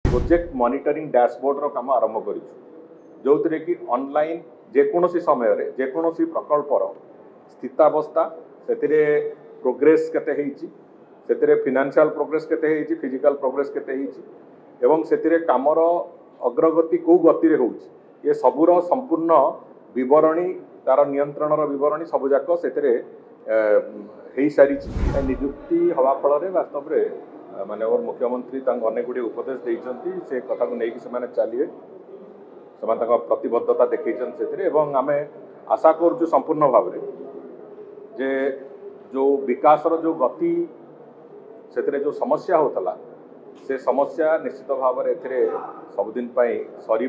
Project monitoring dashboard काम आरंभ कर जो कि ऑनलाइन जेकोसी समय जेकोसी प्रकल्पर स्थितावस्था से प्रोग्रेस केते फिनान्शियल प्रोग्रेस केते फिजिकल प्रोग्रेस केते कामर अग्रगति कौ गति हो ये सबूर संपूर्ण विवरणी तार नियंत्रण विवरणी सबुजाक से सारी निजुक्ति हवा फल वास्तव में माननीय मुख्यमंत्री अनेक गुड़े उपदेश देते से कथा को लेकिन चलिए से प्रतिबद्धता देखते आम आशा कर संपूर्ण भाव जे जो विकासर जो गति से जो समस्या होता से समस्या निश्चित भाव में सबुदिन सर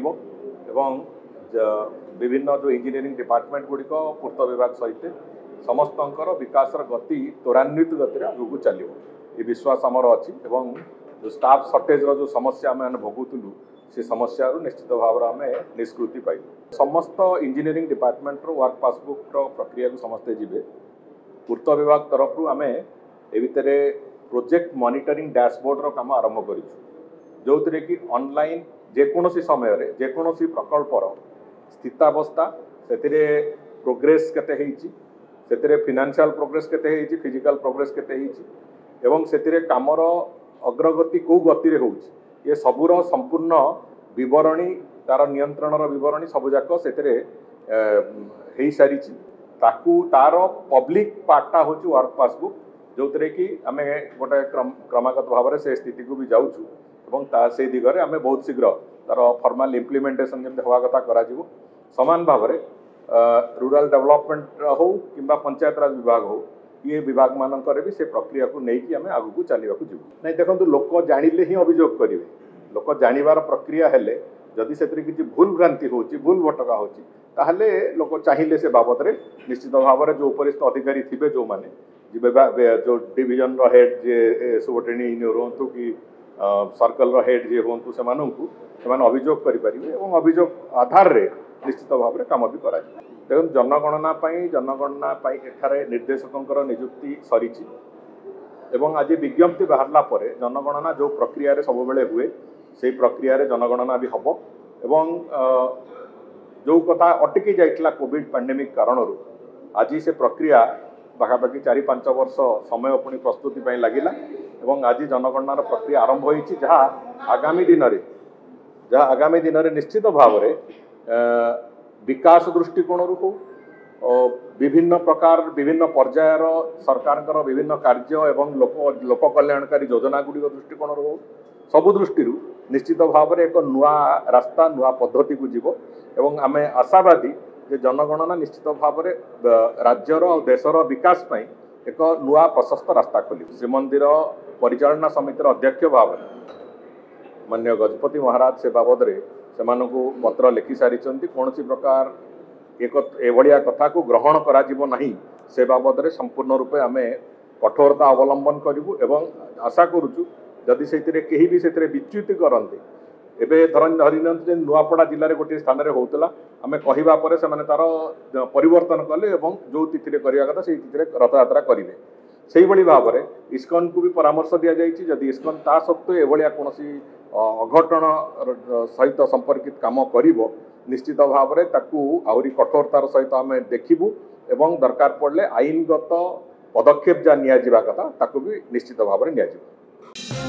विभिन्न जो इंजीनियरिंग डिपार्टमेंट गुड़िक पूर्त विभाग सहित समस्त विकासर गति त्वरान्वित गति आगे चलो ये विश्वास आमर अच्छी जो स्टाफ सर्टेज जो समस्या आम भोगुलु से समस्या निश्चित भाव में आम निष्कृति पाइल समस्त इंजीनियरिंग डिपार्टमेंट वर्क पासबुक प्रक्रिया को समस्ते जीवे पूर्त विभाग तरफ आम ए प्रोजेक्ट मॉनिटरिंग डैशबोर्ड काम आरंभ कर जो कि ऑनलाइन जेकोसी समय जेकोसी प्रकल्पर स्थितावस्था से प्रोग्रेस केते फिनान्शियल प्रोग्रेस केते फिजिकल प्रोग्रेस केते कामर अग्रगति कौ गति हो ये सबूर संपूर्ण विवरणी तार नियंत्रण विवरणी सबुजाक से सारी तार पब्लिक पार्टा हूँ वर्क पासबुक जो कि आम गोटे क्रमागत भाव से स्थिति को भी जाऊँ से दिगरे आम बहुत शीघ्र तार फॉर्मल इम्प्लीमेंटेशन जमी हवा कथा करा समान भाव में रूरल डेवलपमेंट हो कि पंचायत राज विभाग हो ये विभाग मानकर भी से प्रक्रिया को लेकिन आम आगू चलने को जीव ना देखो लोक जानिले ही अभियोग करेंगे लोक जानिबार प्रक्रिया हेले जदि से किसी भूल भ्रांति हो भूल भटका होते लोक चाहिए से बाबद में निश्चित भाव में जो उपरिस्थ अधिकारी थे जो मैंने जो डिविजन हेड जे सुबर्डिनेट इंजीनियर हूँ कि सर्कल हेड जे हूँ से अभियोग करेंगे और अभियोग आधार रे निश्चित भाव में कम भी करा देखो जनगणना एठारे निर्देशकों निजुक्ति सरी आज विज्ञप्ति बाहरला परे जनगणना जो प्रक्रिया रे सब बेले हुए से प्रक्रिया रे जनगणना भी हम एवं जो कथा अटकी जाइटला कोविड पैंडेमिक कारण आज से प्रक्रिया पाखापाखि 4-5 वर्ष समय पुणी प्रस्तुति लगिला एवं आज जनगणनार प्रक्रिया आरंभ होती जहाँ आगामी दिन में निश्चित भाव में विकास दृष्टिकोण हो विभिन्न प्रकार विभिन्न पर्यायर सरकार विभिन्न कार्य एवं लोक कल्याणकारी योजना गुड़िक दृष्टिकोण हो सबु दृष्टि निश्चित भाव में एक नुआ रास्ता नुआ पद्धति को जीव एवं आम आशावादी जे जनगणना निश्चित भाव में राज्यर और देशर विकास पाई एक नुआ प्रशस्त रास्ता खोल श्रीमंदिर परिचालना समितिर अध्यक्ष भाव माननीय गजपति महाराज से बाबद रे से पत्र लिखि सारी कौन प्रकार एक एभलिया कथा को ग्रहण करा नहीं से बाबद में संपूर्ण रूपे आम कठोरता अवलंबन करूँ एवं आशा करुचु जदि से कहीं भी से विच्युति करते एवं धरी नुआपड़ा जिले में गोटे स्थान में होता आम कहवा से तार परिवर्तन कले जो तिथि करवा कथा से तिथि रथयात्रा करेंगे से भाव में इस्कन को भी परामर्श दि जाइए जदि इस्कन ता सत्वे एभलिया कौन अघटन सहित संपर्कित काम कर निश्चित भाव में आहरी कठोरतार सहित आम देखू एवं दरकार पड़े आईनगत पदक्षेप जहाँ निया कथा भी निश्चित भाव में निया।